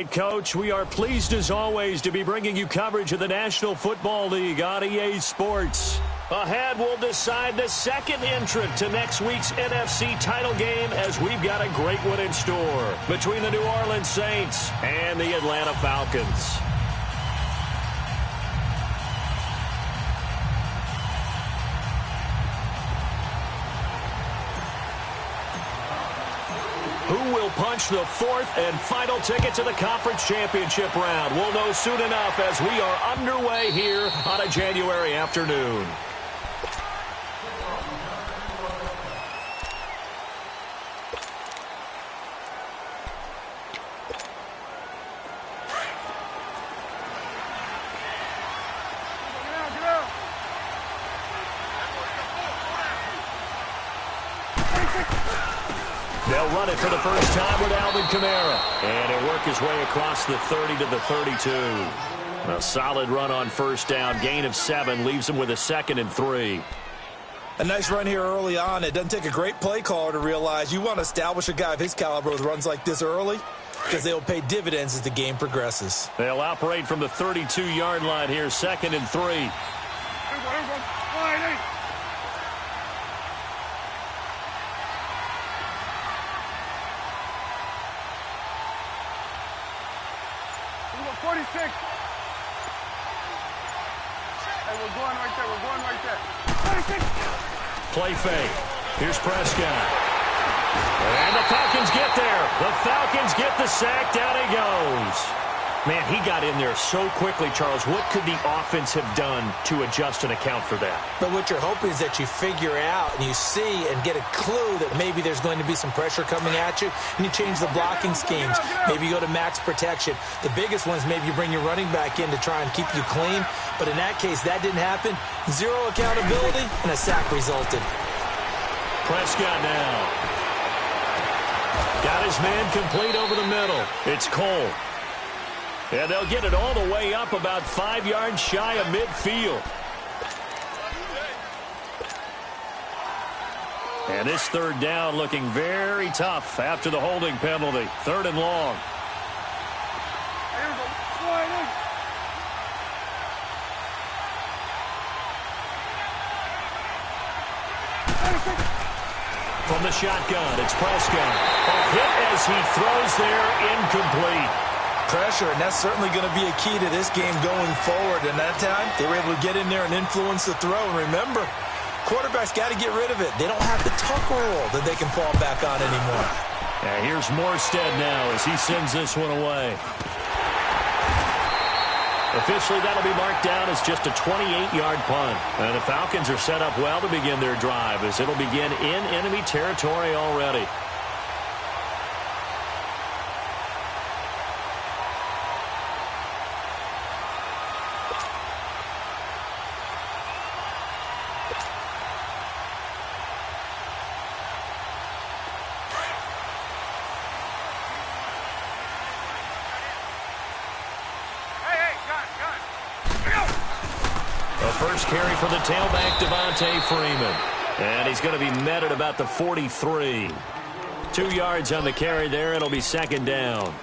right, Coach. We are pleased, as always, to be bringing you coverage of the National Football League on EA Sports. Ahead, we'll decide the second entrant to next week's NFC title game, as we've got a great one in store between the New Orleans Saints and the Atlanta Falcons. Who will punch the fourth and final ticket to the conference championship round? We'll know soon enough as we are underway here on a January afternoon. They'll run it for the first time with Alvin Kamara. And he'll work his way across the 30 to the 32. A solid run on first down. Gain of 7 leaves him with a 2nd and 3. A nice run here early on. It doesn't take a great play caller to realize you want to establish a guy of his caliber with runs like this early, because they'll pay dividends as the game progresses. They'll operate from the 32-yard line here, 2nd and 3. Play fake. Here's Prescott. And the Falcons get there. The Falcons get the sack. Down he goes. Man, he got in there so quickly, Charles. What could the offense have done to adjust and account for that? But what you're hoping is that you figure out and you see and get a clue that maybe there's going to be some pressure coming at you, and you change the blocking schemes. Maybe you go to max protection. The biggest one is maybe you bring your running back in to try and keep you clean. But in that case, that didn't happen. Zero accountability, and a sack resulted. Prescott now. Got his man complete over the middle. It's Cole. And they'll get it all the way up about 5 yards shy of midfield. And this third down looking very tough after the holding penalty. 3rd and long. From the shotgun, it's Prescott. A hit as he throws there, incomplete. Pressure, and that's certainly going to be a key to this game going forward. And that time, they were able to get in there and influence the throw. And remember, quarterbacks got to get rid of it. They don't have the tuck roll that they can fall back on anymore. And here's Morstead now as he sends this one away. Officially, that'll be marked down as just a 28-yard punt. And the Falcons are set up well to begin their drive, as it'll begin in enemy territory already. First carry for the tailback, Devontae Freeman. And he's going to be met at about the 43. 2 yards on the carry there. It'll be 2nd down.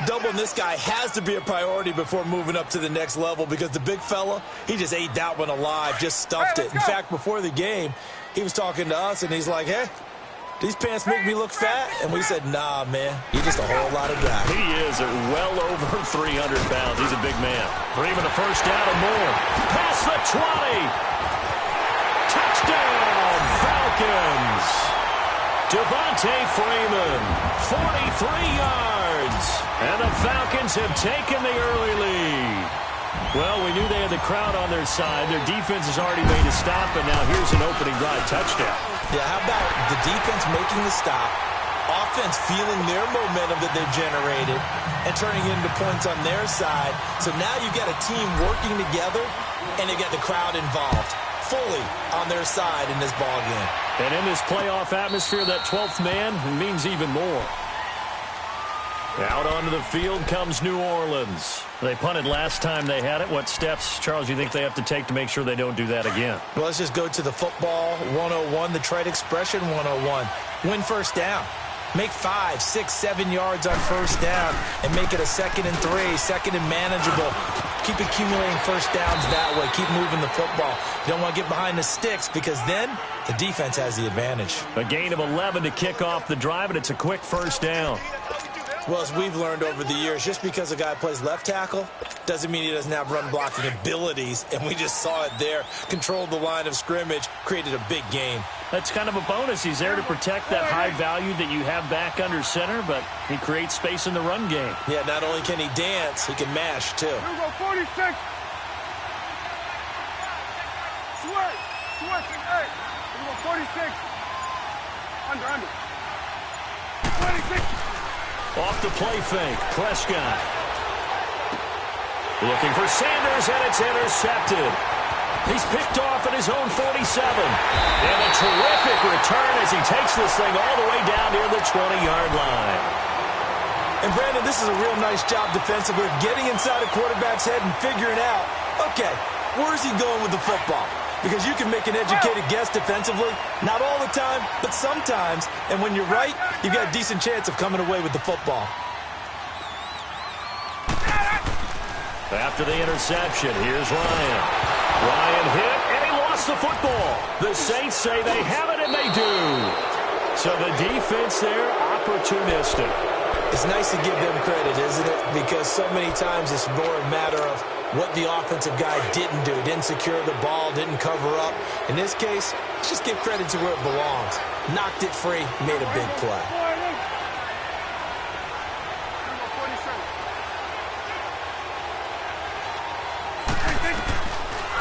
Doubling this guy has to be a priority before moving up to the next level, because the big fella, he just ate that one alive, just stuffed it. In fact, before the game, he was talking to us, and he's like, hey, these pants make me look fat? And we said, nah, man, you're just a whole lot of guy. He is at well over 300 pounds. He's a big man. Freeman a first down and more. Past the 20. Touchdown, Falcons. Devontae Freeman, 43 yards. And the Falcons have taken the early lead. Well, we knew they had the crowd on their side. Their defense has already made a stop, and now here's an opening drive touchdown. Yeah, how about the defense making the stop, offense feeling their momentum that they've generated, and turning it into points on their side. So now you've got a team working together, and they got the crowd involved fully on their side in this ball game. And in this playoff atmosphere, that 12th man means even more. Out onto the field comes New Orleans. They punted last time they had it. What steps, Charles, do you think they have to take to make sure they don't do that again? Well, let's just go to the football 101, the trade expression 101. Win first down. Make 5, 6, 7 yards on first down and make it a 2nd and 3, 2nd and manageable. Keep accumulating first downs that way. Keep moving the football. You don't want to get behind the sticks because then the defense has the advantage. A gain of 11 to kick off the drive, and it's a quick first down. Well, as we've learned over the years, just because a guy plays left tackle doesn't mean he doesn't have run blocking abilities, and we just saw it there. Controlled the line of scrimmage, created a big gain. That's kind of a bonus. He's there to protect that high value that you have back under center, but he creates space in the run game. Yeah, not only can he dance, he can mash, too. Here we go, 46. Switch. Hey, here we go, 46. Under. 26. Off the play fake, Prescott. Looking for Sanders, and it's intercepted. He's picked off at his own 47. And a terrific return as he takes this thing all the way down near the 20-yard line. And, Brandon, this is a real nice job defensively of getting inside a quarterback's head and figuring out, okay, where's he going with the football? Because you can make an educated guess defensively. Not all the time, but sometimes. And when you're right, you've got a decent chance of coming away with the football. After the interception, here's Ryan. Ryan hit, and he lost the football. The Saints say they have it, and they do. So the defense there, opportunistic. It's nice to give them credit, isn't it? Because so many times it's more a matter of what the offensive guy didn't do. Didn't secure the ball, didn't cover up. In this case, let's just give credit to where it belongs. Knocked it free, made a big play.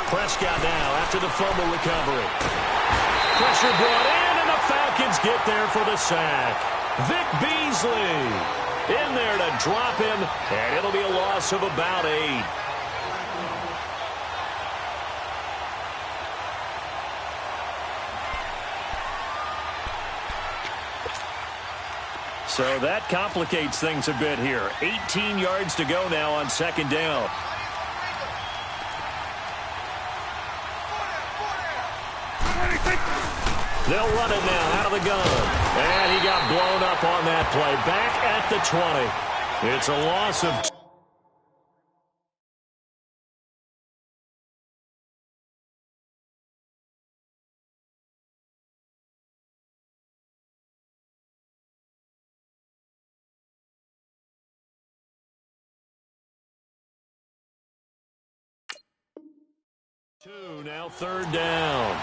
Prescott now after the fumble recovery. Pressure brought in, and the Falcons get there for the sack. Vic Beasley in there to drop him, and it'll be a loss of about 8. So that complicates things a bit here. 18 yards to go now on second down. They'll run it now out of the gun. And he got blown up on that play. Back at the 20. It's a loss of 2. Now third down.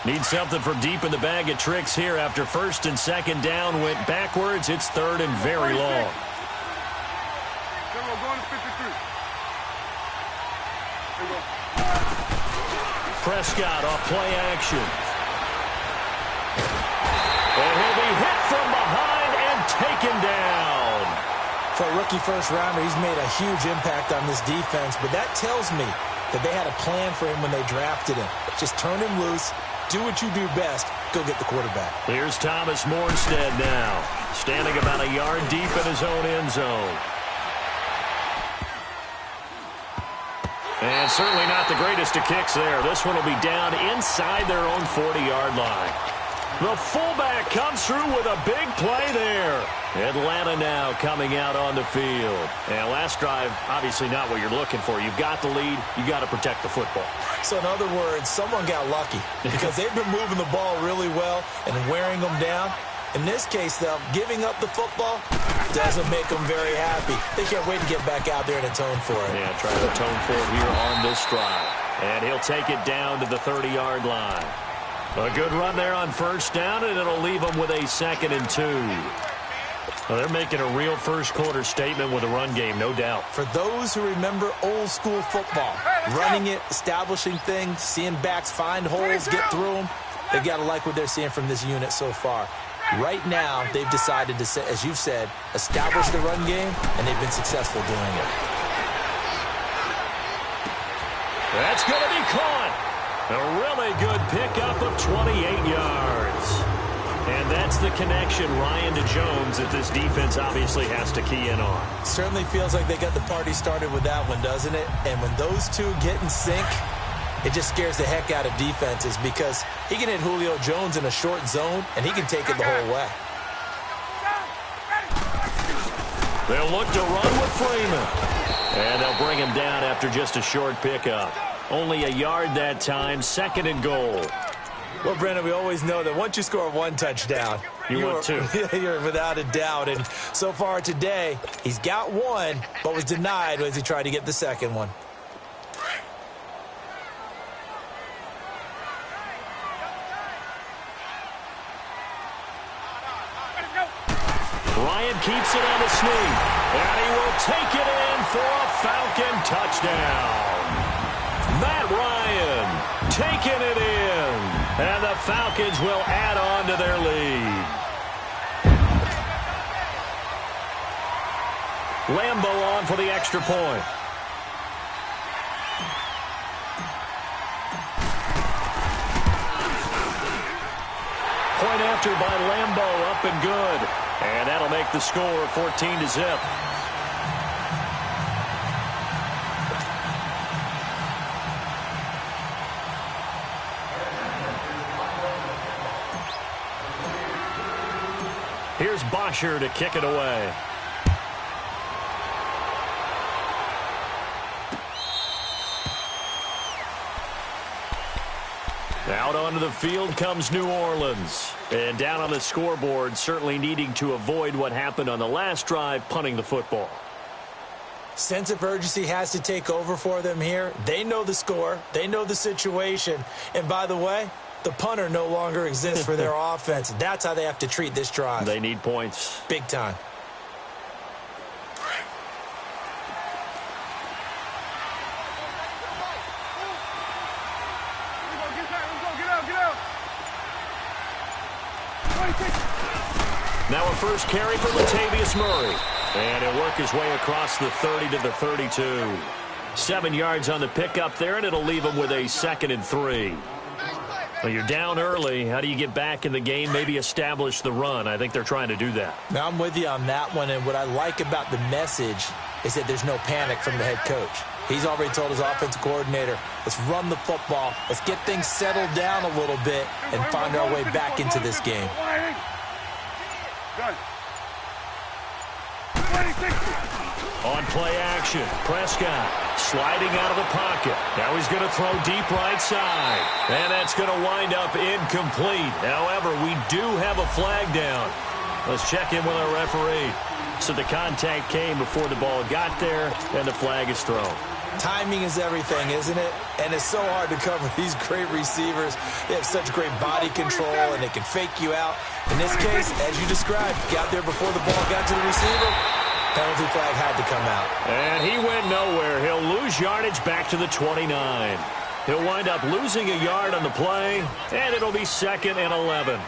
Need something for deep in the bag of tricks here after first and second down went backwards. It's third and very long. Prescott off play action. And he'll be hit from behind and taken down. For a rookie first-rounder, he's made a huge impact on this defense, but that tells me that they had a plan for him when they drafted him. Just turn him loose, do what you do best, go get the quarterback. Here's Thomas Morstead now, standing about a yard deep in his own end zone. And certainly not the greatest of kicks there. This one will be down inside their own 40-yard line. The fullback comes through with a big play there. Atlanta now coming out on the field. And last drive, obviously not what you're looking for. You've got the lead. You've got to protect the football. So in other words, someone got lucky because they've been moving the ball really well and wearing them down. In this case, though, giving up the football doesn't make them very happy. They can't wait to get back out there and atone for it. Yeah, try to atone for it here on this drive. And he'll take it down to the 30-yard line. A good run there on first down, and it'll leave them with a 2nd and 2. Well, they're making a real first-quarter statement with a run game, no doubt. For those who remember old-school football, running it, establishing things, seeing backs find holes, get through them, they've got to like what they're seeing from this unit so far. Right now, they've decided to, as you've said, establish the run game, and they've been successful doing it. That's going to be caught. A really good pickup of 28 yards. And that's the connection, Ryan to Jones, that this defense obviously has to key in on. Certainly feels like they got the party started with that one, doesn't it? And when those two get in sync, it just scares the heck out of defenses because he can hit Julio Jones in a short zone, and he can take it the whole way. They'll look to run with Freeman. And they'll bring him down after just a short pickup. Only a yard that time, 2nd and goal. Well, Brendan, we always know that once you score one touchdown, you're without a doubt. And so far today, he's got one, but was denied as he tried to get the second one. Ryan keeps it on the sneak, and he will take it in for a Falcon touchdown. Matt Ryan taking it in. And the Falcons will add on to their lead. Lambeau on for the extra point. Point after by Lambeau, up and good. And that'll make the score 14-0. Here's Bosher to kick it away. Out onto the field comes New Orleans. And down on the scoreboard, certainly needing to avoid what happened on the last drive, punting the football. Sense of urgency has to take over for them here. They know the score. They know the situation. And by the way, the punter no longer exists for their offense. That's how they have to treat this drive. They need points. Big time. Now a first carry for Latavius Murray. And he'll work his way across the 30 to the 32. 7 yards on the pickup there, and it'll leave him with a 2nd and 3. Well, you're down early. How do you get back in the game, maybe establish the run? I think they're trying to do that. Now, I'm with you on that one, and what I like about the message is that there's no panic from the head coach. He's already told his offensive coordinator, let's run the football, let's get things settled down a little bit, and find our way back into this game. On play action, Prescott sliding out of the pocket. Now he's going to throw deep right side. And that's going to wind up incomplete. However, we do have a flag down. Let's check in with our referee. So the contact came before the ball got there, and the flag is thrown. Timing is everything, isn't it? And it's so hard to cover these great receivers. They have such great body control, and they can fake you out. In this case, as you described, got there before the ball got to the receiver. Penalty flag had to come out. And he went nowhere. He'll lose yardage back to the 29. He'll wind up losing a yard on the play, and it'll be 2nd and 11.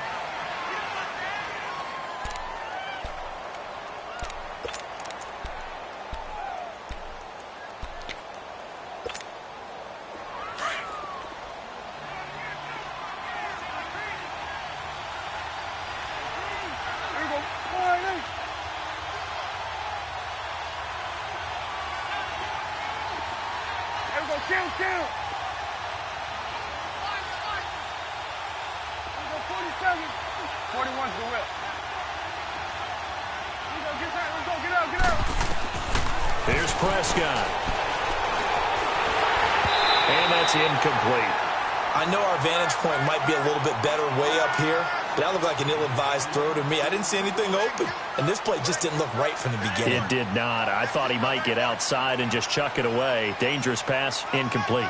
Count. 41's the whip. Get out. Here's Prescott. And that's incomplete. I know our vantage point might be a little bit better way up here, but that looked like an ill-advised throw to me. I didn't see anything open, and this play just didn't look right from the beginning. It did not. I thought he might get outside and just chuck it away. Dangerous pass, incomplete.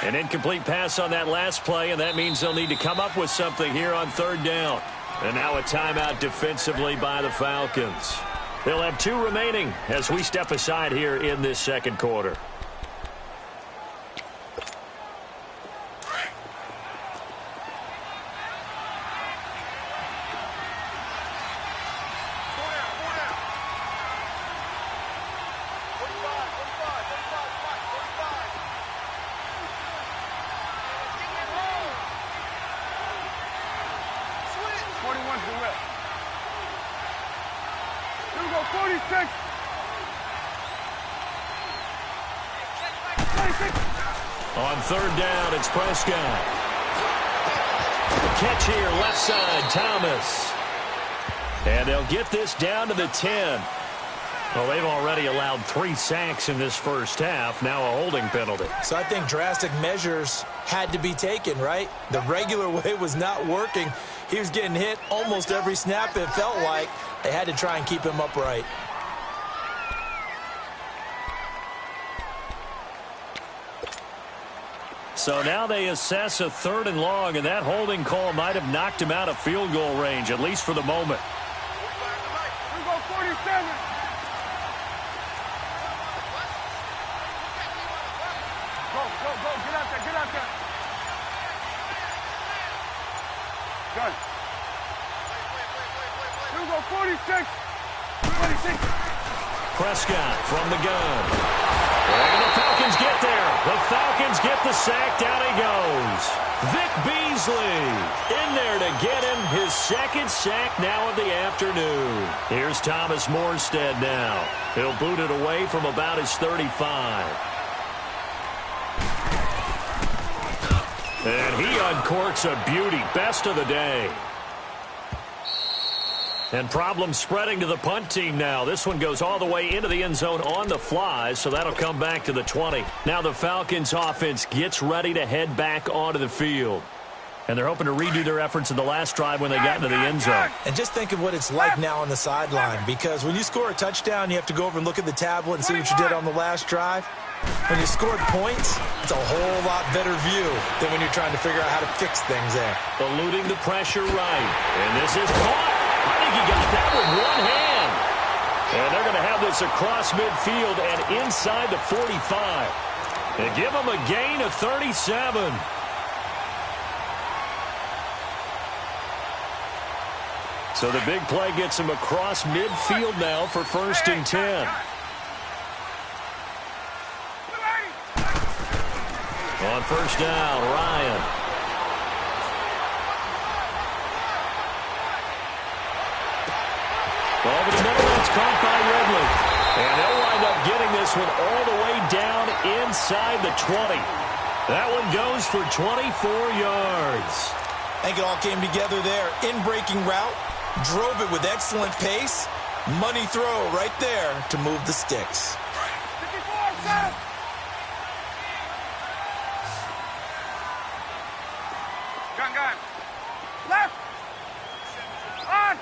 An incomplete pass on that last play, and that means they'll need to come up with something here on 3rd down. And now a timeout defensively by the Falcons. They'll have 2 remaining as we step aside here in this 2nd quarter. 46. 26. On third down, it's Prescott. The catch here, left side, Thomas. And they'll get this down to the 10. Well, they've already allowed 3 sacks in this first half, now a holding penalty. So I think drastic measures had to be taken, right? The regular way was not working. He was getting hit almost every snap, it felt like. They had to try and keep him upright. So now they assess a 3rd and long, and that holding call might have knocked him out of field goal range, at least for the moment. We go 47. Go, get out there. Gun. We go 46. 26. Prescott from the gun. And the Falcons get there. The Falcons get the sack. Down he goes. Vic Beasley in there to get him his 2nd sack now of the afternoon. Here's Thomas Morstead now. He'll boot it away from about his 35. And he uncorks a beauty. Best of the day. And problems spreading to the punt team now. This one goes all the way into the end zone on the fly, so that'll come back to the 20. Now the Falcons offense gets ready to head back onto the field. And they're hoping to redo their efforts in the last drive when they got into the end zone. And just think of what it's like now on the sideline, because when you score a touchdown, you have to go over and look at the tablet and see what you did on the last drive. When you scored points, it's a whole lot better view than when you're trying to figure out how to fix things there. Eluding the pressure right. And this is caught. I think he got that with one hand. And they're going to have this across midfield and inside the 45. And give them a gain of 37. So the big play gets him across midfield now for 1st and 10. On 1st down, Ryan. Over the middle, it's caught by Ridley. And they'll wind up getting this one all the way down inside the 20. That one goes for 24 yards. I think it all came together there. In-breaking route, drove it with excellent pace. Money throw right there to move the sticks. 54, set. Gun. Left. On.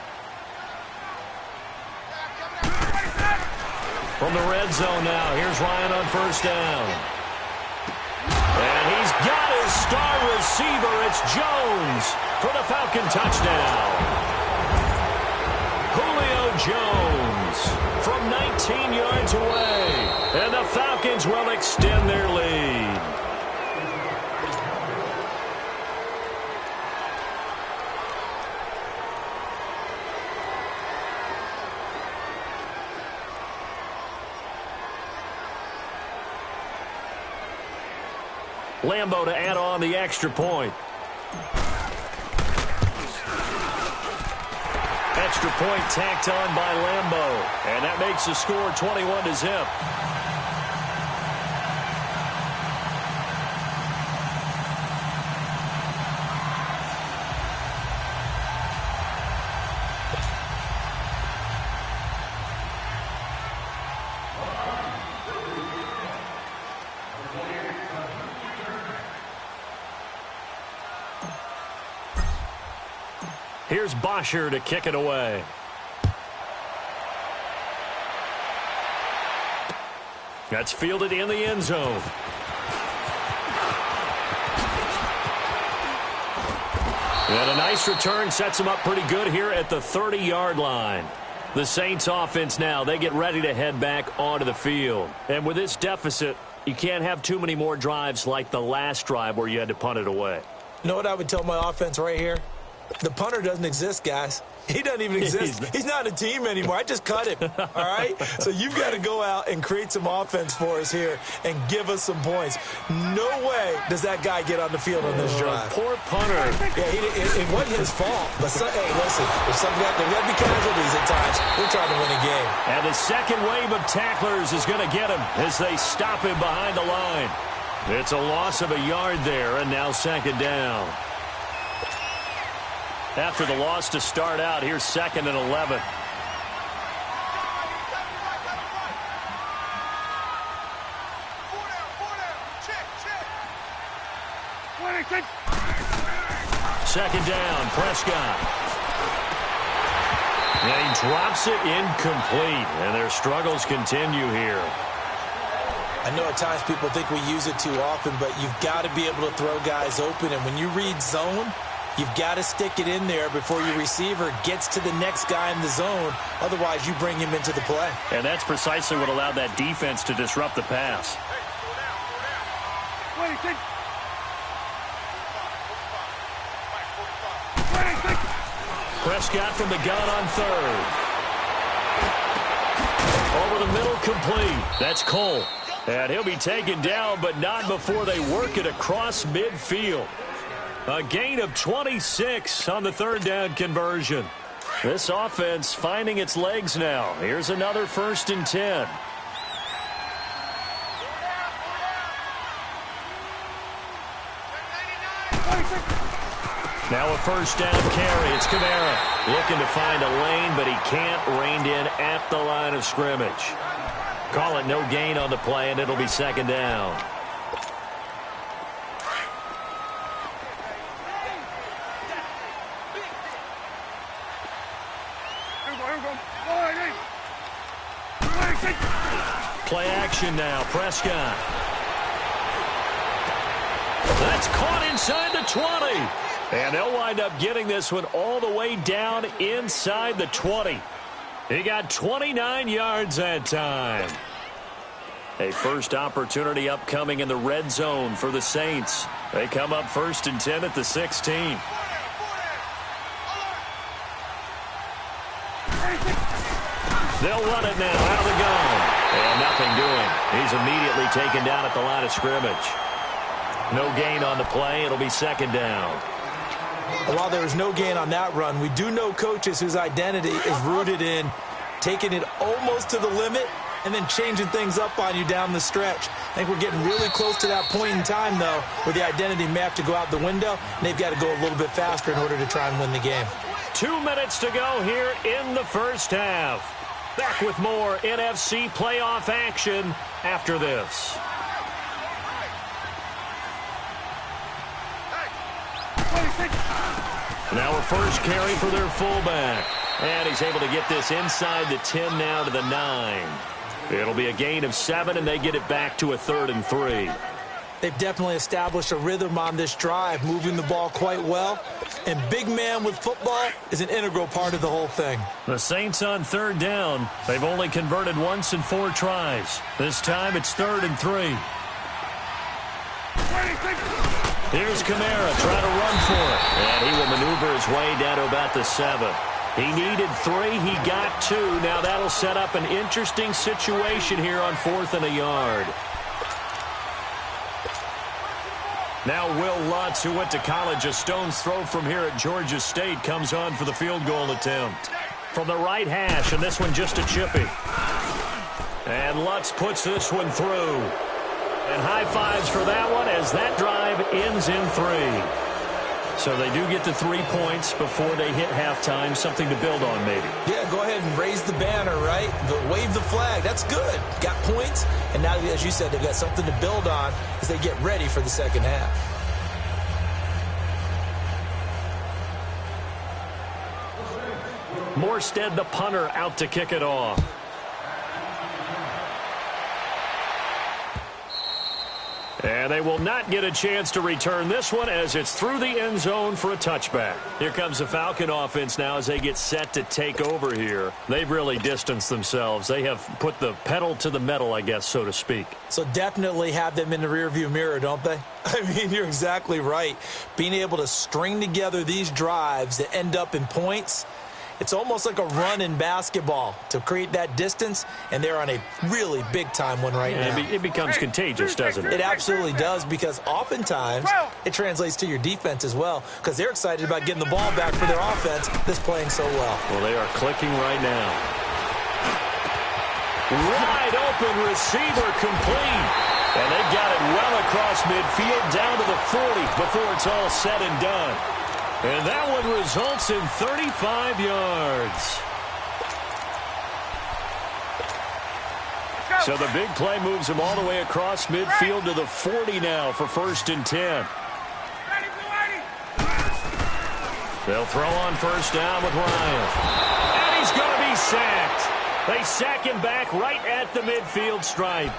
From the red zone now, here's Ryan on 1st down. And he's got his star receiver. It's Jones for the Falcon touchdown. Julio Jones from 19 yards away. And the Falcons will extend their lead. Lambeau to add on the extra point. Extra point tacked on by Lambeau. And that makes the score 21-0. Here's Bosher to kick it away. That's fielded in the end zone. And a nice return sets him up pretty good here at the 30-yard line. The Saints offense now, they get ready to head back onto the field. And with this deficit, you can't have too many more drives like the last drive where you had to punt it away. You know what I would tell my offense right here? The punter doesn't exist, guys. He doesn't even exist. He's not a team anymore. I just cut him, all right? So you've got to go out and create some offense for us here and give us some points. No way does that guy get on the field on this drive. Poor punter. Yeah, it wasn't his fault. But, hey, listen, there's got to be casualties at times. We're trying to win a game. And the second wave of tacklers is going to get him as they stop him behind the line. It's a loss of a yard there, and now second down. After the loss to start out, here's 2nd and 11. Second down, Prescott. And he drops it incomplete, and their struggles continue here. I know at times people think we use it too often, but you've got to be able to throw guys open. And when you read zone, you've got to stick it in there before your receiver gets to the next guy in the zone. Otherwise, you bring him into the play. And that's precisely what allowed that defense to disrupt the pass. Prescott from the gun on 3rd. Over the middle, complete. That's Cole. And he'll be taken down, but not before they work it across midfield. A gain of 26 on the 3rd down conversion. This offense finding its legs now. Here's another 1st and 10. Now a 1st down carry. It's Kamara looking to find a lane, but he can't. Reined in at the line of scrimmage. Call it no gain on the play, and it'll be 2nd down. Play action now. Prescott. That's caught inside the 20. And they'll wind up getting this one all the way down inside the 20. He got 29 yards that time. A first opportunity upcoming in the red zone for the Saints. They come up 1st and 10 at the 16. They'll run it now out of the gun. And nothing doing. He's immediately taken down at the line of scrimmage. No gain on the play. It'll be 2nd down. While there was no gain on that run, we do know coaches whose identity is rooted in taking it almost to the limit and then changing things up on you down the stretch. I think we're getting really close to that point in time, though, where the identity may have to go out the window, and they've got to go a little bit faster in order to try and win the game. 2 minutes to go here in the first half. Back with more NFC playoff action after this. Now a first carry for their fullback. And he's able to get this inside the 10 now to the 9. It'll be a gain of 7, and they get it back to a 3rd and 3. They've definitely established a rhythm on this drive, moving the ball quite well. And big man with football is an integral part of the whole thing. The Saints on 3rd down. They've only converted once in 4 tries. This time it's 3rd and 3. Here's Kamara trying to run for it. And he will maneuver his way down to about the 7. He needed 3. He got 2. Now that'll set up an interesting situation here on 4th and a yard. Now Will Lutz, who went to college a stone's throw from here at Georgia State, comes on for the field goal attempt. From the right hash, and this one just a chippy. And Lutz puts this one through. And high fives for that one as that drive ends in 3. So they do get the 3 points before they hit halftime, something to build on maybe. Yeah, go ahead and raise the banner, right? Wave the flag. That's good. Got points, and now, as you said, they've got something to build on as they get ready for the second half. Morstead, the punter, out to kick it off. And they will not get a chance to return this one as it's through the end zone for a touchback. Here comes the Falcon offense now as they get set to take over here. They've really distanced themselves. They have put the pedal to the metal, I guess, so to speak. So definitely have them in the rearview mirror, don't they? I mean, you're exactly right. Being able to string together these drives that end up in points, it's almost like a run in basketball to create that distance, and they're on a really big-time one right now. It becomes contagious, doesn't it? It absolutely does, because oftentimes it translates to your defense as well, because they're excited about getting the ball back for their offense that's playing so well. Well, they are clicking right now. Wide open receiver complete. And they got it well across midfield down to the 40 before it's all said and done. And that one results in 35 yards. So the big play moves them all the way across midfield to the 40 now for 1st and 10. They'll throw on 1st down with Ryan. And he's going to be sacked. They sack him back right at the midfield stripe.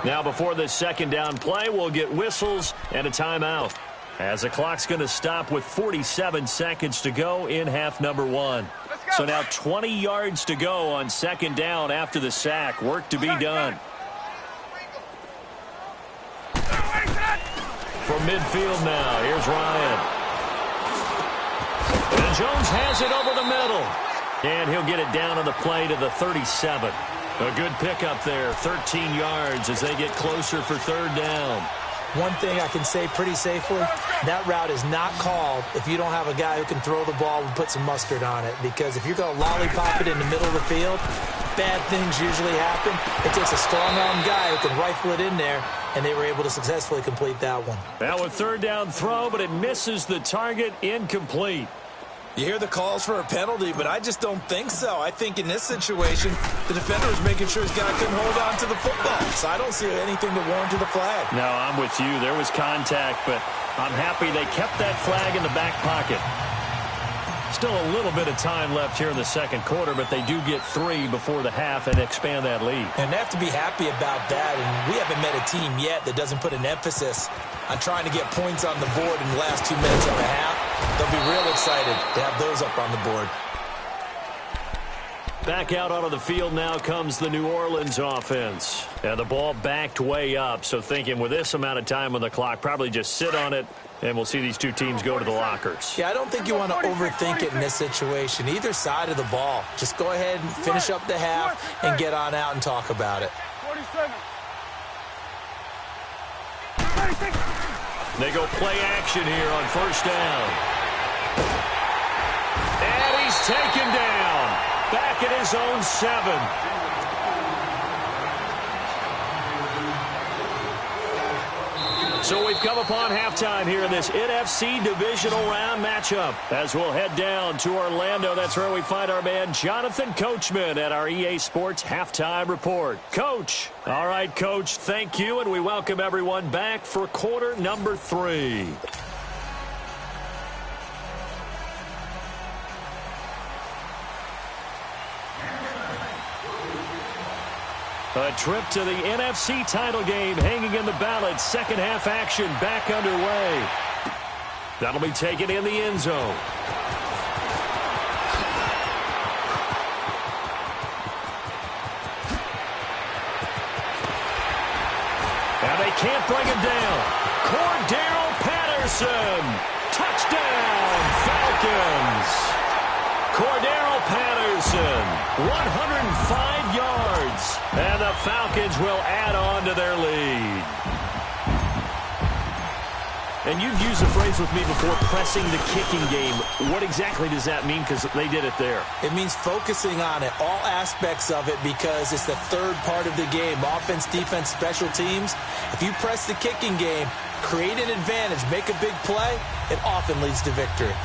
Now before this 2nd down play, we'll get whistles and a timeout, as the clock's going to stop with 47 seconds to go in half number 1. So now 20 yards to go on 2nd down after the sack. Work to be done. From midfield now, here's Ryan. And Jones has it over the middle. And he'll get it down on the play to the 37. A good pickup there, 13 yards as they get closer for 3rd down. One thing I can say pretty safely, that route is not called if you don't have a guy who can throw the ball and put some mustard on it. Because if you're going to lollipop it in the middle of the field, bad things usually happen. It takes a strong-arm guy who can rifle it in there, and they were able to successfully complete that one. Now a 3rd down throw, but it misses the target, incomplete. You hear the calls for a penalty, but I just don't think so. I think in this situation, the defender was making sure his guy couldn't hold on to the football. So I don't see anything to warrant to the flag. No, I'm with you. There was contact, but I'm happy they kept that flag in the back pocket. Still a little bit of time left here in the 2nd quarter, but they do get 3 before the half and expand that lead. And they have to be happy about that. And we haven't met a team yet that doesn't put an emphasis on trying to get points on the board in the last 2 minutes of the half. They'll be real excited to have those up on the board. Back out onto the field now comes the New Orleans offense. And the ball backed way up, so thinking with this amount of time on the clock, probably just sit on it, and we'll see these two teams go to the lockers. Yeah, I don't think you want to overthink it in this situation. Either side of the ball. Just go ahead and finish up the half and get on out and talk about it. 47. They go play action here on 1st down. And he's taken down. Back at his own 7. So we've come upon halftime here in this NFC divisional round matchup. As we'll head down to Orlando, that's where we find our man Jonathan Coachman at our EA Sports Halftime Report. Coach. All right, Coach, thank you, and we welcome everyone back for quarter number 3. A trip to the NFC title game hanging in the balance. 2nd half action back underway. That'll be taken in the end zone. And they can't bring him down. Cordero Patterson. Touchdown, Falcons. Cordero Patterson, 105 yards. And the Falcons will add on to their lead. And you've used the phrase with me before, pressing the kicking game. What exactly does that mean? Because they did it there. It means focusing on it, all aspects of it, because it's the 3rd part of the game. Offense, defense, special teams. If you press the kicking game, create an advantage, make a big play, it often leads to victory.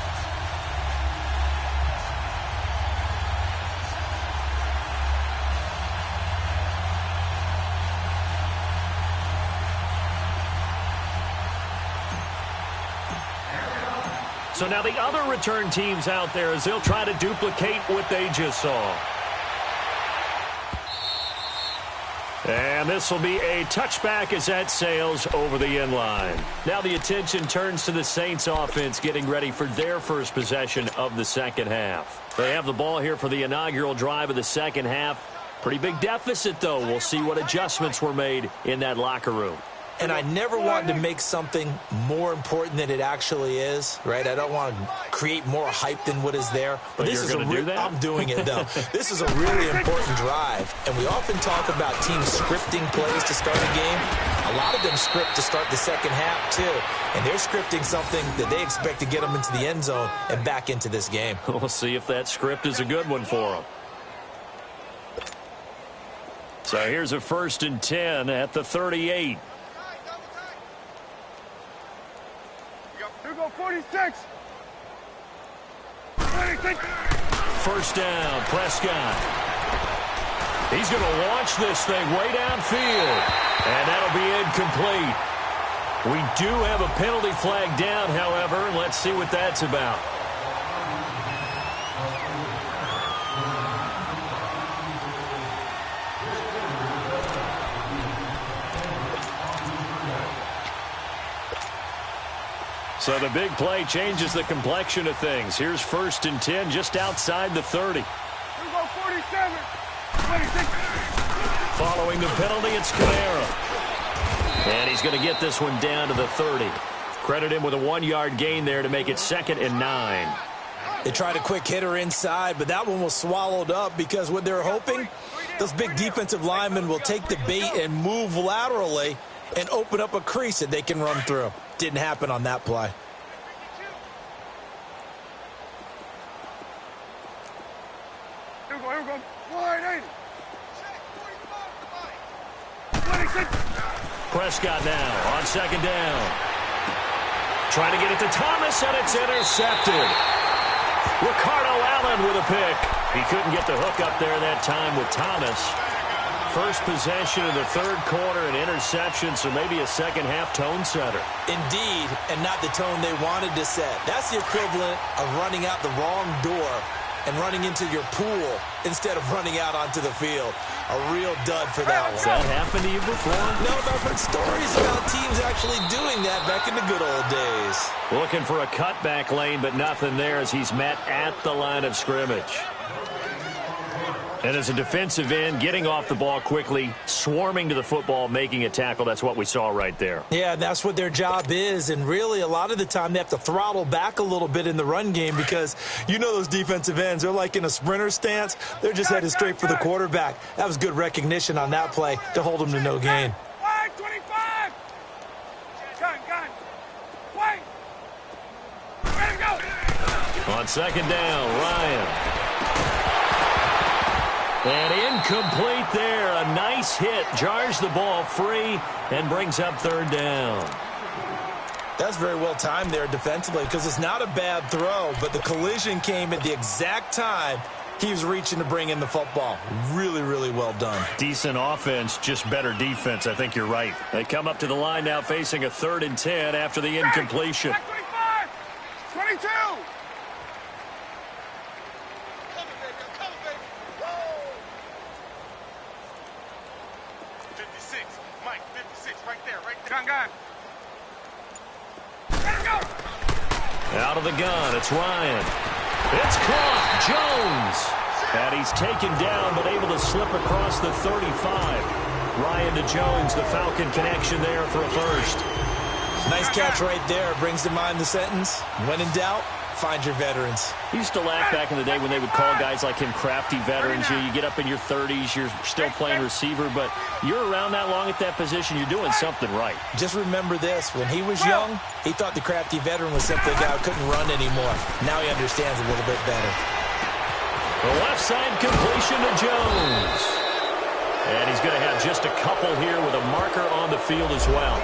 So now the other return teams out there as they'll try to duplicate what they just saw. And this will be a touchback as that sails over the end line. Now the attention turns to the Saints offense getting ready for their first possession of the second half. They have the ball here for the inaugural drive of the second half. Pretty big deficit, though. We'll see what adjustments were made in that locker room. And I never want to make something more important than it actually is, right? I don't want to create more hype than what is there. But this is do that? I'm doing it, though. This is a really important drive. And we often talk about teams scripting plays to start a game. A lot of them script to start the second half, too. And they're scripting something that they expect to get them into the end zone and back into this game. We'll see if that script is a good one for them. So here's a 1st and 10 at the 38. Here go 46. 46. First down, Prescott. He's going to launch this thing way downfield. And that'll be incomplete. We do have a penalty flag down, however. Let's see what that's about. So the big play changes the complexion of things. Here's 1st and 10 just outside the 30. Here go 47. 26. Following the penalty, it's Kamara. And he's going to get this one down to the 30. Credit him with a 1-yard gain there to make it 2nd and 9. They tried a quick hitter inside, but that one was swallowed up because what they're hoping, those big defensive linemen will take the bait and move laterally and open up a crease that they can run through. Didn't happen on that play. Here we go. Wide 80. 26. Prescott now on 2nd down. Trying to get it to Thomas, and it's intercepted. Ricardo Allen with a pick. He couldn't get the hook up there that time with Thomas. First possession of the 3rd quarter, an interception, so maybe a second-half tone setter. Indeed, and not the tone they wanted to set. That's the equivalent of running out the wrong door and running into your pool instead of running out onto the field. A real dud for that one. Has that happened to you before? No, but I've heard stories about teams actually doing that back in the good old days. Looking for a cutback lane, but nothing there as he's met at the line of scrimmage. And as a defensive end, getting off the ball quickly, swarming to the football, making a tackle, that's what we saw right there. Yeah, that's what their job is. And really, a lot of the time, they have to throttle back a little bit in the run game because you know those defensive ends, they're like in a sprinter stance. They're just headed straight for the quarterback. That was good recognition on that play to hold them to no gain. Wide 25. Gun. Wait. Ready to go. On 2nd down, Ryan. And incomplete there. A nice hit. Jars the ball free and brings up 3rd down. That's very well timed there defensively because it's not a bad throw, but the collision came at the exact time he was reaching to bring in the football. Really, really well done. Decent offense, just better defense. I think you're right. They come up to the line now facing a 3rd and 10 after the incompletion. 25. 22. Gun. Let's go. Out of the gun, it's Ryan. It's caught. Jones. And he's taken down, but able to slip across the 35. Ryan to Jones, the Falcon connection there for a first. Nice catch right there. Brings to mind the sentence, when in doubt, find your veterans. He used to laugh back in the day when they would call guys like him crafty veterans. You get up in your 30s, you're still playing receiver, but you're around that long at that position, you're doing something right. Just remember this. When he was young, he thought the crafty veteran was simply a guy who couldn't run anymore. Now he understands a little bit better. The left side completion to Jones. And he's going to have just a couple here with a marker on the field as well.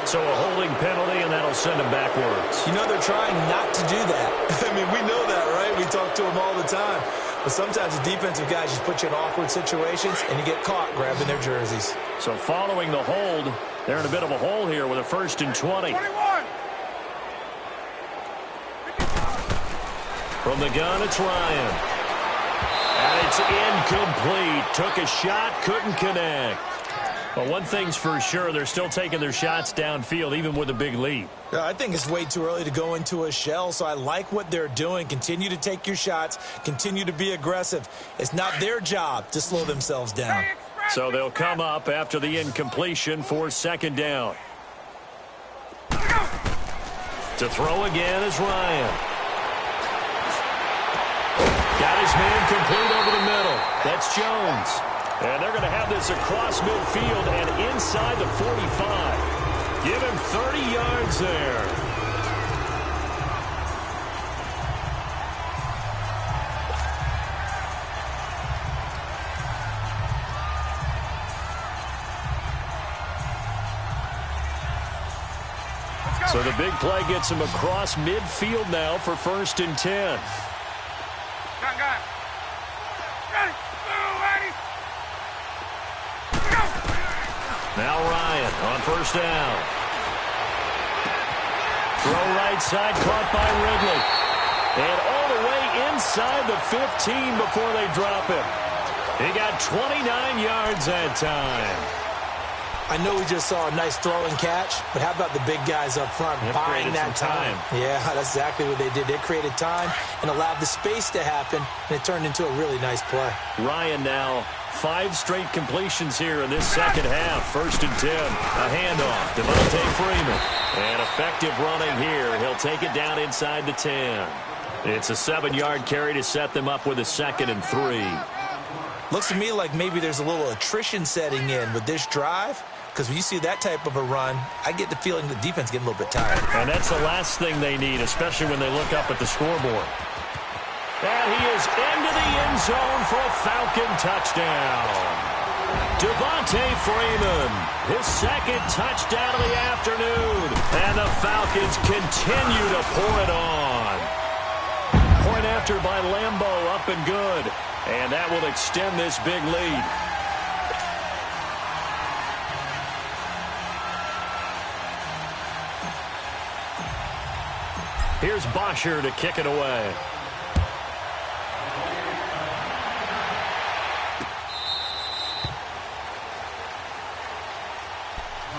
So a holding penalty, and that'll send him backwards. You know, they're trying not to do that. I mean, we know that, right? We talk to them all the time. But sometimes the defensive guys just put you in awkward situations, and you get caught grabbing their jerseys. So following the hold, they're in a bit of a hole here with a 1st and 20. 21. From the gun, it's Ryan. And It's incomplete. Took a shot, couldn't connect. Well, one thing's for sure, they're still taking their shots downfield, even with a big lead. I think it's way too early to go into a shell, so I like what they're doing. Continue to take your shots. Continue to be aggressive. It's not their job to slow themselves down. So they'll come up after the incompletion for second down. To throw again is Ryan. Got his man complete over the middle. That's Jones. And they're going to have this across midfield and inside the 45. Give him 30 yards there. So the big play gets him across midfield now for 1st and 10. Now Ryan on 1st down. Throw right side, caught by Ridley. And all the way inside the 15 before they drop him. He got 29 yards that time. I know we just saw a nice throw and catch, but how about the big guys up front buying that time? Yeah, that's exactly what they did. They created time and allowed the space to happen, and it turned into a really nice play. Ryan now 5 straight completions here in this second half. 1st and 10. A handoff. Devontae Freeman. And effective running here. He'll take it down inside the 10. It's a 7-yard carry to set them up with a 2nd and 3. Looks to me like maybe there's a little attrition setting in with this drive. Because when you see that type of a run, I get the feeling the defense getting a little bit tired. And that's the last thing they need, especially when they look up at the scoreboard. And he is into the end zone for a Falcon touchdown. Devontae Freeman, his 2nd touchdown of the afternoon. And the Falcons continue to pour it on. Point after by Lambeau, up and good. And that will extend this big lead. Here's Bosher to kick it away.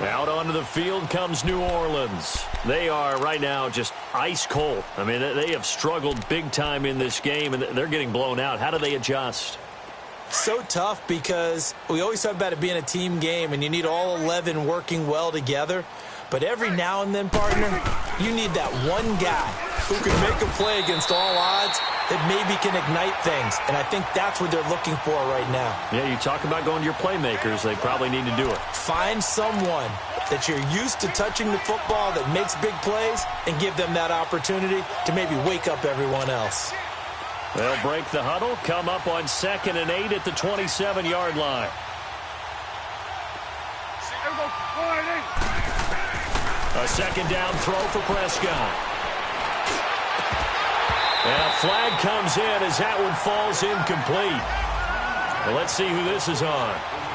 Out onto the field comes New Orleans. They are right now just ice cold. I mean, they have struggled big time in this game, and they're getting blown out. How do they adjust? So tough because we always talk about it being a team game, and you need all 11 working well together. But every now and then, partner, you need that one guy who can make a play against all odds that maybe can ignite things. And I think that's what they're looking for right now. Yeah, you talk about going to your playmakers. They probably need to do it. Find someone that you're used to touching the football that makes big plays and give them that opportunity to maybe wake up everyone else. They'll break the huddle, come up on 2nd and 8 at the 27-yard line. A 2nd down throw for Prescott. And a flag comes in as that one falls incomplete. Well, let's see who this is on.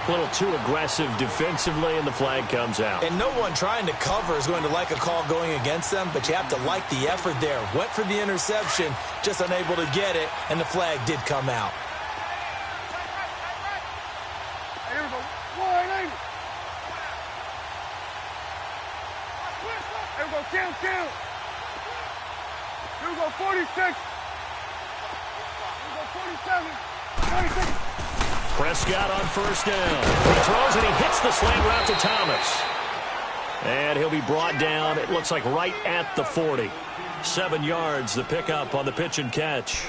A little too aggressive defensively, and the flag comes out. And no one trying to cover is going to like a call going against them, but you have to like the effort there. Went for the interception, just unable to get it, and the flag did come out. Here we go. Here we go. Count. Here we go. 46. Here we go. 47. 46. Prescott on 1st down. He throws and he hits the slant route to Thomas. And he'll be brought down, it looks like right at the 40. 7 yards, the pickup on the pitch and catch.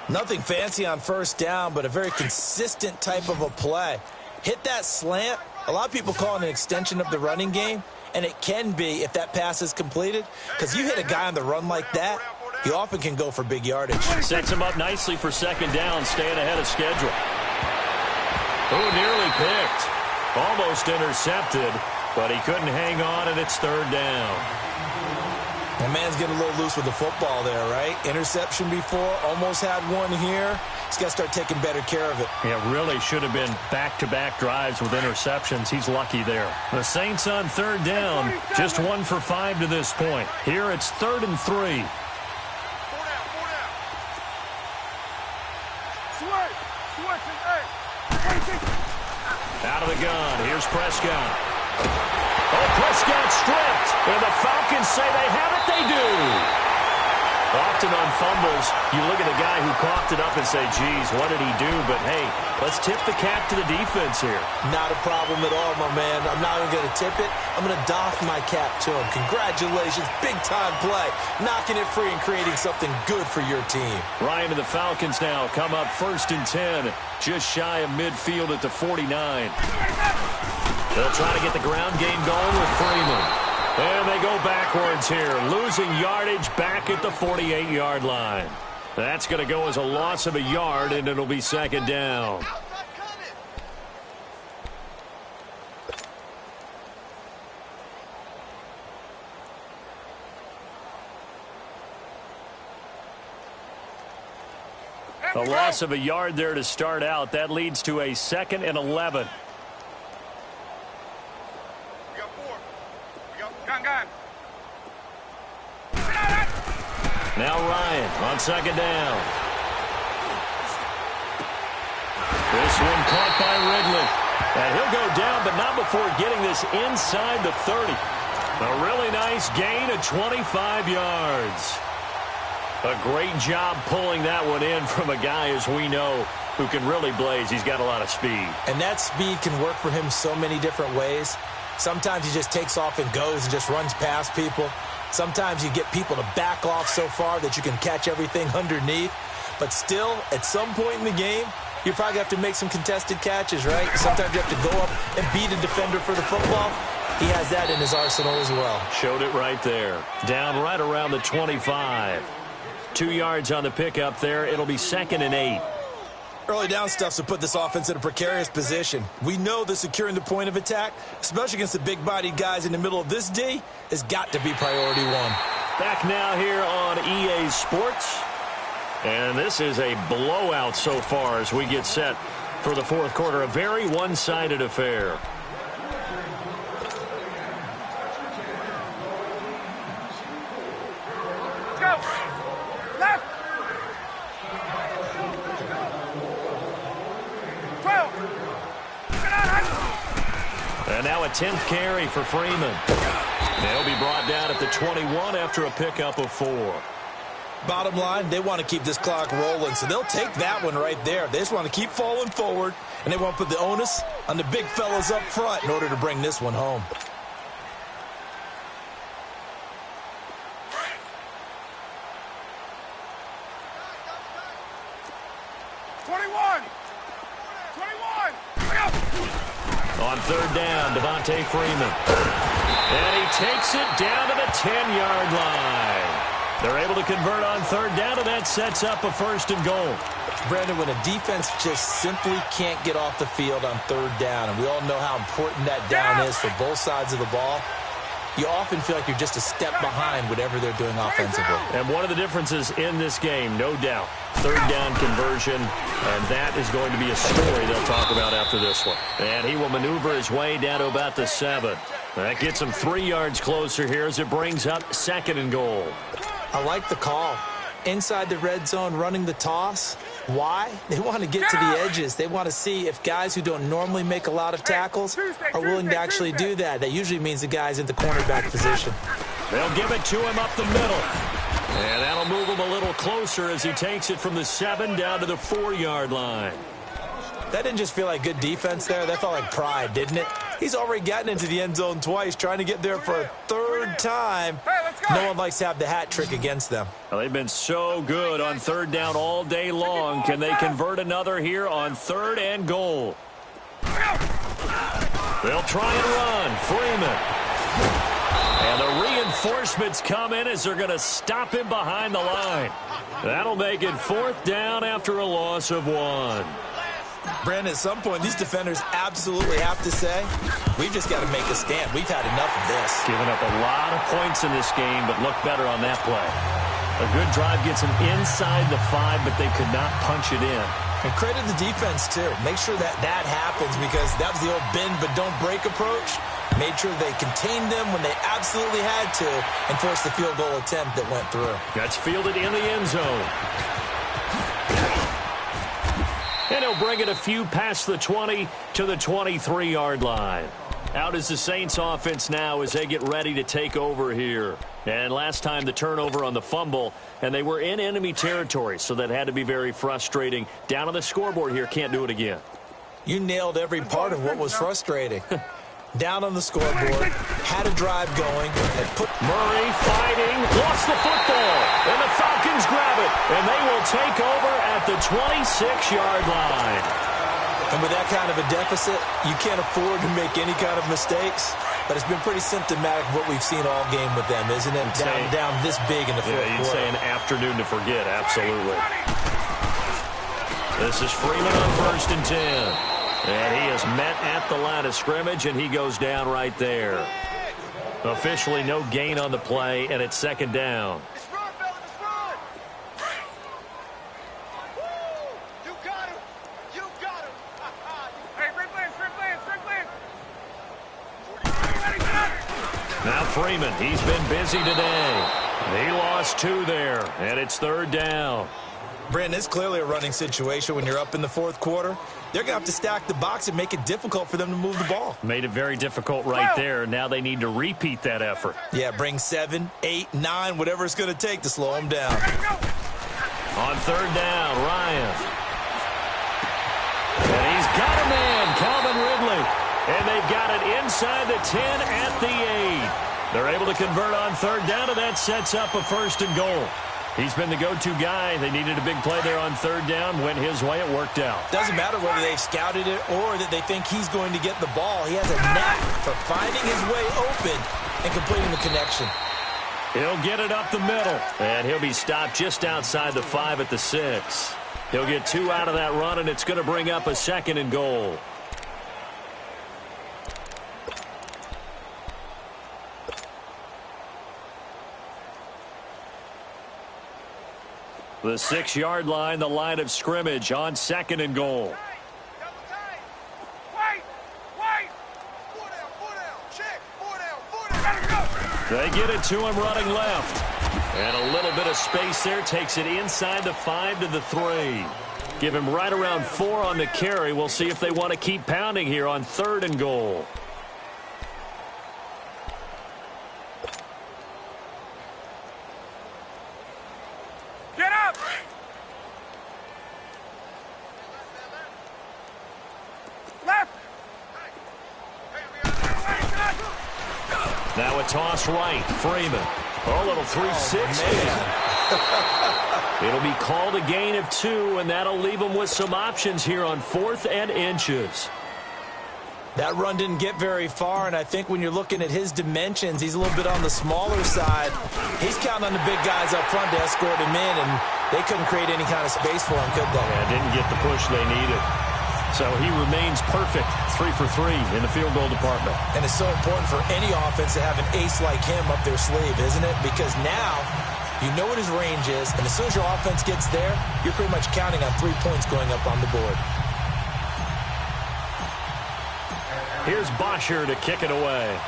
Nothing fancy on 1st down, but a very consistent type of a play. Hit that slant. A lot of people call it an extension of the running game, and it can be if that pass is completed, because you hit a guy on the run like that, he often can go for big yardage. Sets him up nicely for 2nd down, staying ahead of schedule. Oh, nearly picked. Almost intercepted, but he couldn't hang on, and it's 3rd down. That man's getting a little loose with the football there, right? Interception before, almost had one here. He's got to start taking better care of it. Yeah, really should have been back-to-back drives with interceptions. He's lucky there. The Saints on 3rd down, just 1 for 5 to this point. Here it's 3rd and 3. Sway. the gun. Here's Prescott. Oh, Prescott stripped. And the Falcons say they have it. They do. Often on fumbles, you look at the guy who coughed it up and say, geez, what did he do? But, hey, let's tip the cap to the defense here. Not a problem at all, my man. I'm not even going to tip it. I'm going to doff my cap to him. Congratulations. Big-time play. Knocking it free and creating something good for your team. Ryan and the Falcons now come up 1st and 10, just shy of midfield at the 49. They'll try to get the ground game going with Freeman. And they go backwards here, losing yardage back at the 48-yard line. That's going to go as a loss of a yard, and it'll be 2nd down. A loss of a yard there to start out. That leads to a 2nd and 11. Now Ryan on 2nd down. This one caught by Ridley. And he'll go down, but not before getting this inside the 30. A really nice gain of 25 yards. A great job pulling that one in from a guy, as we know, who can really blaze. He's got a lot of speed. And that speed can work for him so many different ways. Sometimes he just takes off and goes and just runs past people. Sometimes you get people to back off so far that you can catch everything underneath. But still, at some point in the game, you probably have to make some contested catches, right? Sometimes you have to go up and beat a defender for the football. He has that in his arsenal as well. Showed it right there. Down right around the 25. 2 yards on the pickup there. It'll be 2nd and 8. Early down stuffs will put this offense in a precarious position. We know that securing the point of attack, especially against the big-bodied guys in the middle of this D, has got to be priority one. Back now here on EA Sports. And this is a blowout so far as we get set for the 4th quarter. A very one-sided affair. And now a 10th carry for Freeman. They'll be brought down at the 21 after a pickup of 4. Bottom line, they want to keep this clock rolling, so they'll take that one right there. They just want to keep falling forward, and they want to put the onus on the big fellas up front in order to bring this one home. On 3rd down, Devontae Freeman. And he takes it down to the 10-yard line. They're able to convert on 3rd down, and that sets up a 1st and goal. Brandon, when a defense just simply can't get off the field on 3rd down, and we all know how important that down is for both sides of the ball, you often feel like you're just a step behind whatever they're doing offensively. And one of the differences in this game, no doubt, 3rd down conversion, and that is going to be a story they'll talk about after this one. And he will maneuver his way down to about the 7. That gets him 3 yards closer here as it brings up 2nd and goal. I like the call. Inside the red zone, running the toss. Why? They want to get to the edges. They want to see if guys who don't normally make a lot of tackles are willing to actually do that. That usually means the guy's in the cornerback position. They'll give it to him up the middle. And that'll move him a little closer as he takes it from the 7 down to the 4-yard line. That didn't just feel like good defense there. That felt like pride, didn't it? He's already gotten into the end zone twice, trying to get there for a 3rd time. No one likes to have the hat trick against them. Well, they've been so good on 3rd down all day long. Can they convert another here on 3rd and goal? They'll try and run. Freeman. And the reinforcements come in as they're going to stop him behind the line. That'll make it 4th down after a loss of 1. Brandon, at some point, these defenders absolutely have to say, we've just got to make a stand. We've had enough of this. Giving up a lot of points in this game, but look better on that play. A good drive gets them inside the 5, but they could not punch it in. And credit the defense, too. Make sure that happens, because that was the old bend but don't break approach. Made sure they contained them when they absolutely had to and forced the field goal attempt that went through. That's fielded in the end zone. And he'll bring it a few past the 20 to the 23-yard line. Out is the Saints offense now as they get ready to take over here. And last time the turnover on the fumble, and they were in enemy territory, so that had to be very frustrating. Down on the scoreboard here, can't do it again. You nailed every part of what was frustrating. Down on the scoreboard, had a drive going, and put Murray fighting, lost the football, and the Falcons grab it, and they will take over at the 26-yard line. And with that kind of a deficit, you can't afford to make any kind of mistakes. But it's been pretty symptomatic of what we've seen all game with them, isn't it? Down this big in the fourth quarter. You'd say an afternoon to forget, absolutely. This is Freeman on 1st and 10. And he is met at the line of scrimmage, and he goes down right there. Officially no gain on the play, and it's 2nd down. Now Freeman, he's been busy today. He lost 2 there, and it's 3rd down. Brandon, it's clearly a running situation when you're up in the fourth quarter. They're going to have to stack the box and make it difficult for them to move the ball. Made it very difficult right there. Now they need to repeat that effort. Yeah, bring 7, 8, 9, whatever it's going to take to slow them down. On 3rd down, Ryan. And he's got a man, Calvin Ridley. And they've got it inside the 10 at the 8. They're able to convert on 3rd down, and that sets up a 1st and goal. He's been the go-to guy. They needed a big play there on 3rd down. Went his way. It worked out. Doesn't matter whether they've scouted it or that they think he's going to get the ball. He has a knack for finding his way open and completing the connection. He'll get it up the middle, and he'll be stopped just outside the 5 at the 6. He'll get 2 out of that run, and it's going to bring up a 2nd and goal. The 6-yard line, the line of scrimmage on 2nd and goal. They get it to him running left. And a little bit of space there. Takes it inside the 5 to the 3. Give him right around 4 on the carry. We'll see if they want to keep pounding here on 3rd and goal. Get up! Left! Now a toss right. Freeman. Oh, a little 3-6. It'll be called a gain of 2, and that'll leave them with some options here on 4th and inches. That run didn't get very far, and I think when you're looking at his dimensions, he's a little bit on the smaller side. He's counting on the big guys up front to escort him in, and they couldn't create any kind of space for him, could they? Yeah, didn't get the push they needed. So he remains perfect, 3 for 3 in the field goal department. And it's so important for any offense to have an ace like him up their sleeve, isn't it? Because now you know what his range is, and as soon as your offense gets there, you're pretty much counting on 3 points going up on the board. Here's Bosher to kick it away.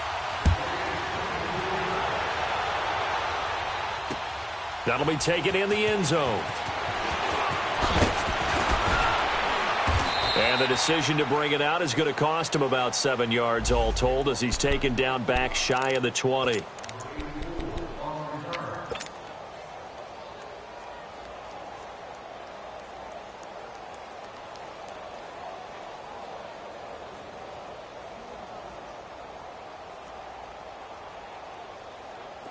That'll be taken in the end zone. And the decision to bring it out is going to cost him about 7 yards all told as he's taken down back shy of the 20.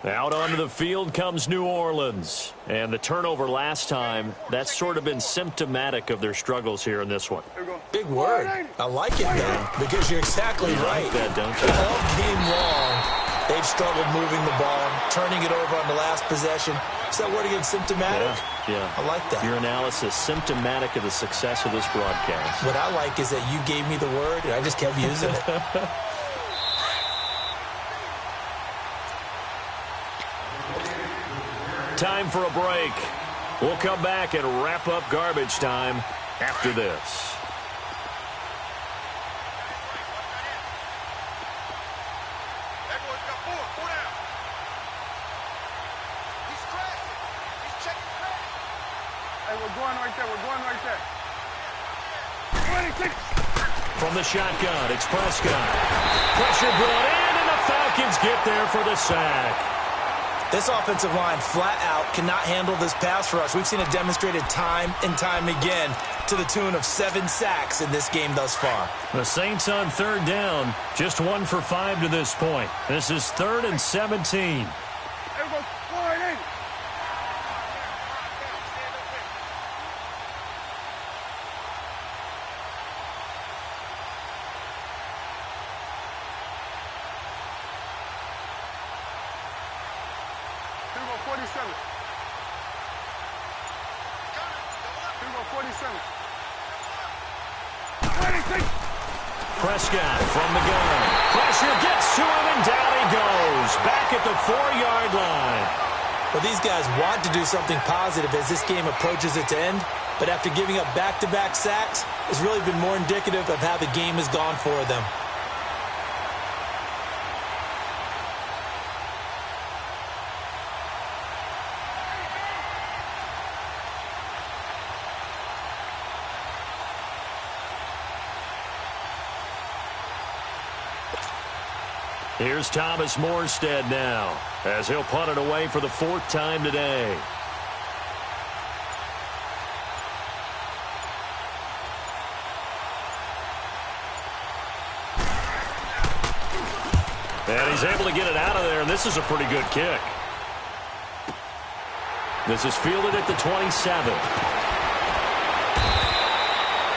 Out onto the field comes New Orleans. And the turnover last time, that's sort of been symptomatic of their struggles here in this one. Big word. I like it, man, because you're exactly right. Like that, don't you? All game long, they've struggled moving the ball, turning it over on the last possession. Is that word again, symptomatic? Yeah. I like that. Your analysis, symptomatic of the success of this broadcast. What I like is that you gave me the word, and I just kept using it. Time for a break. We'll come back and wrap up garbage time after this. Hey, we're going right there. We're going right there. 26. From the shotgun, it's Prescott. Pressure brought in, and the Falcons get there for the sack. This offensive line flat out cannot handle this pass rush. We've seen it demonstrated time and time again to the tune of 7 sacks in this game thus far. The Saints on third down, just 1 for 5 to this point. This is 3rd and 17. Everybody, forward in. Here we go, 47. Here we go, 47. 26. Prescott from the gun. Pressure gets to him, and down he goes. Back at the 4-yard line. Well, these guys want to do something positive as this game approaches its end, but after giving up back-to-back sacks, it's really been more indicative of how the game has gone for them. Here's Thomas Morstead now, as he'll punt it away for the 4th time today. And he's able to get it out of there, and this is a pretty good kick. This is fielded at the 27.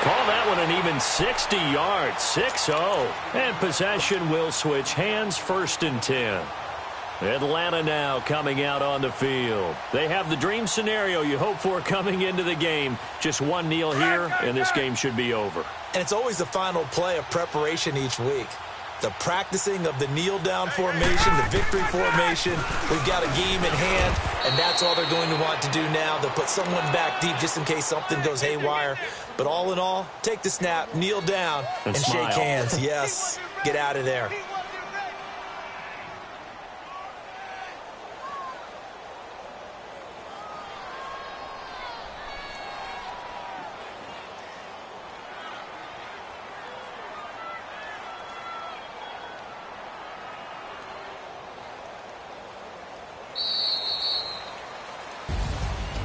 Call that one an even 60 yards, 6-0. And possession will switch hands, 1st and 10. Atlanta now coming out on the field. They have the dream scenario you hope for coming into the game. Just one kneel here, and this game should be over. And it's always the final play of preparation each week. The practicing of the kneel-down formation, the victory formation. We've got a game in hand, and that's all they're going to want to do now. They'll put someone back deep just in case something goes haywire. But all in all, take the snap, kneel down, and shake hands. Yes, get out of there.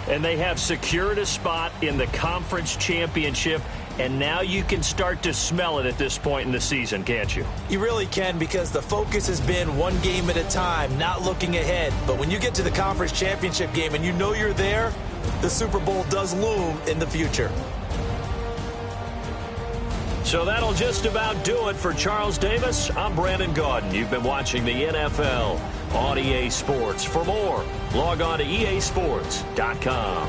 And they have secured a spot in the conference championship, and now you can start to smell it at this point in the season, can't you? You really can, because the focus has been one game at a time, not looking ahead. But when you get to the conference championship game and you know you're there, the Super Bowl does loom in the future. So that'll just about do it for Charles Davis. I'm Brandon Gaudin. You've been watching the NFL on EA Sports. For more, log on to easports.com.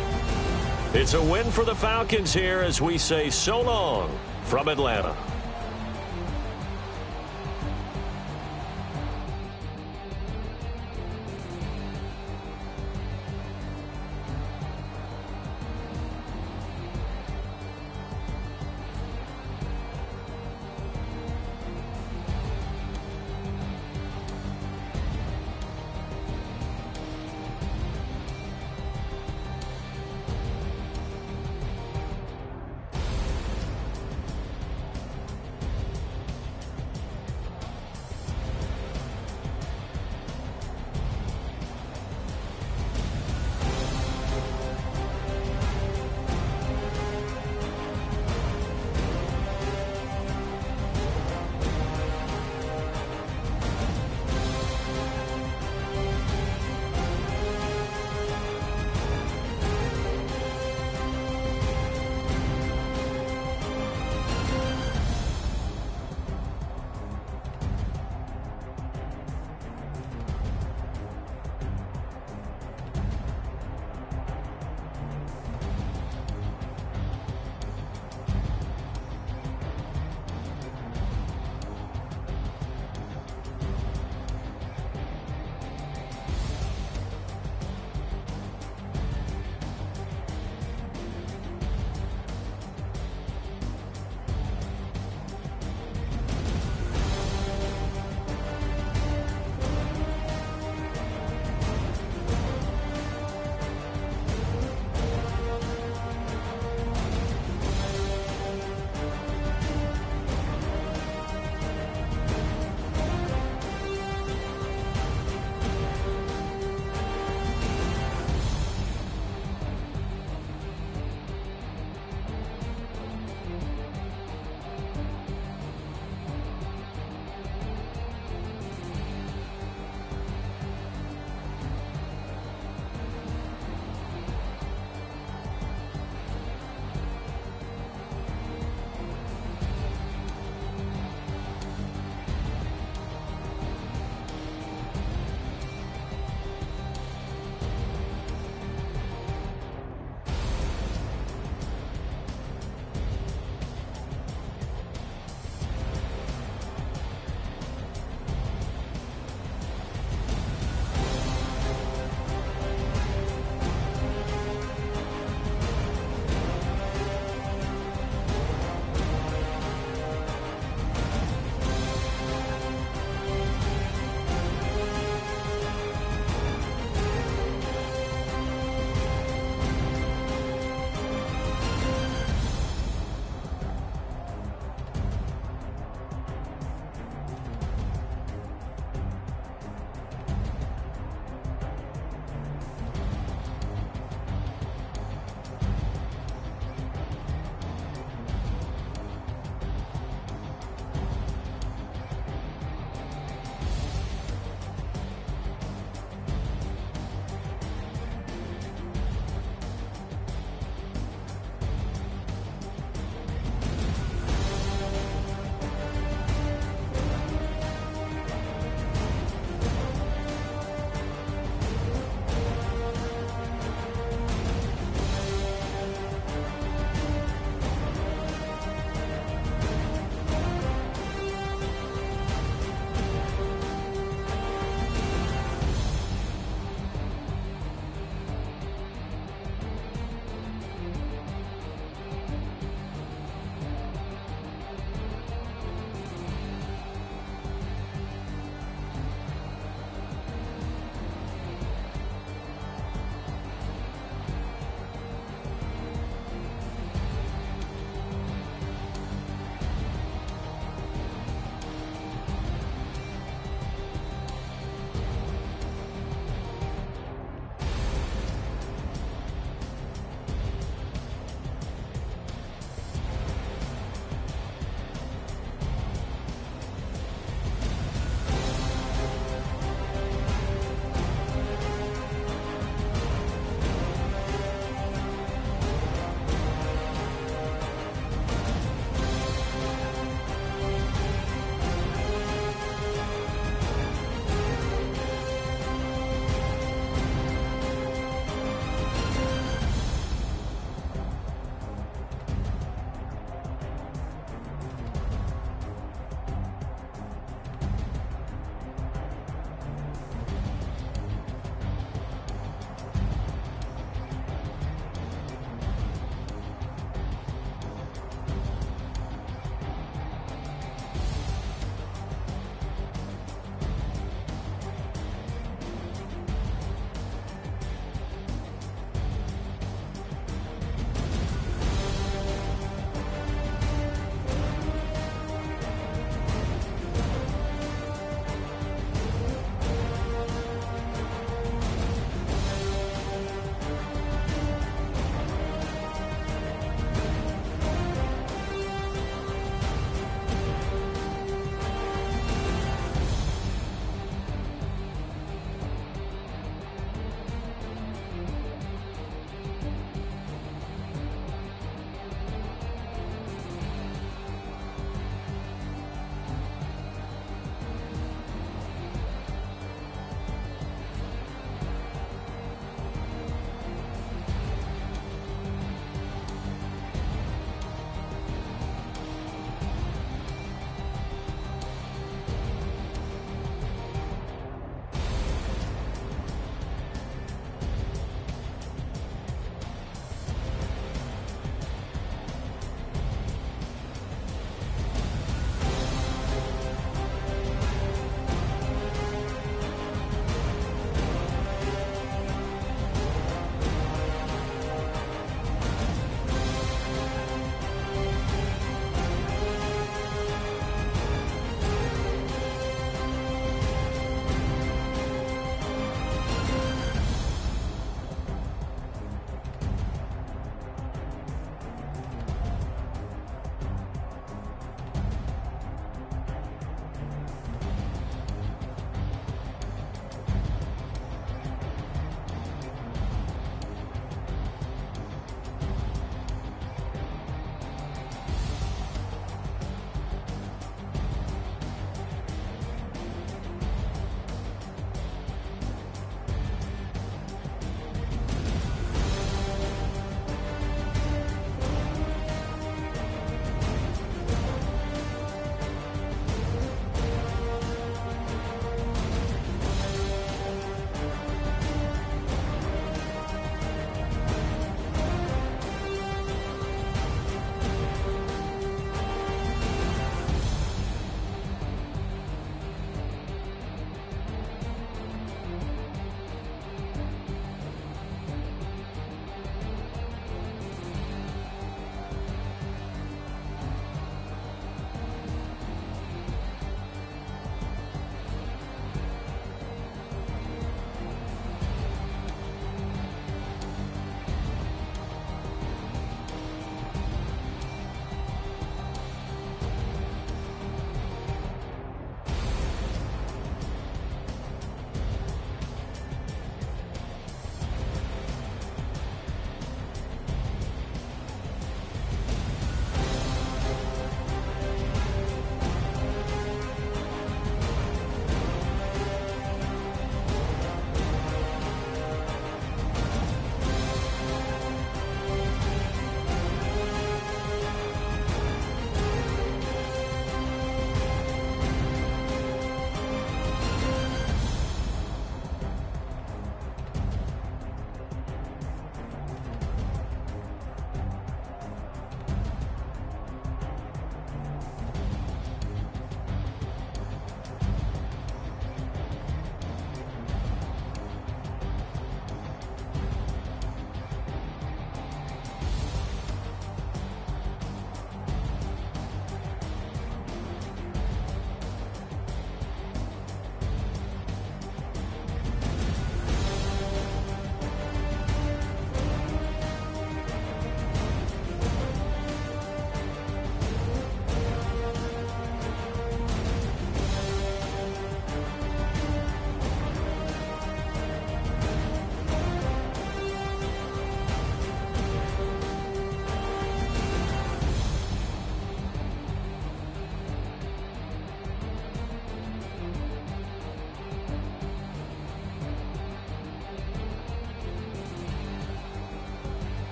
It's a win for the Falcons here as we say so long from Atlanta.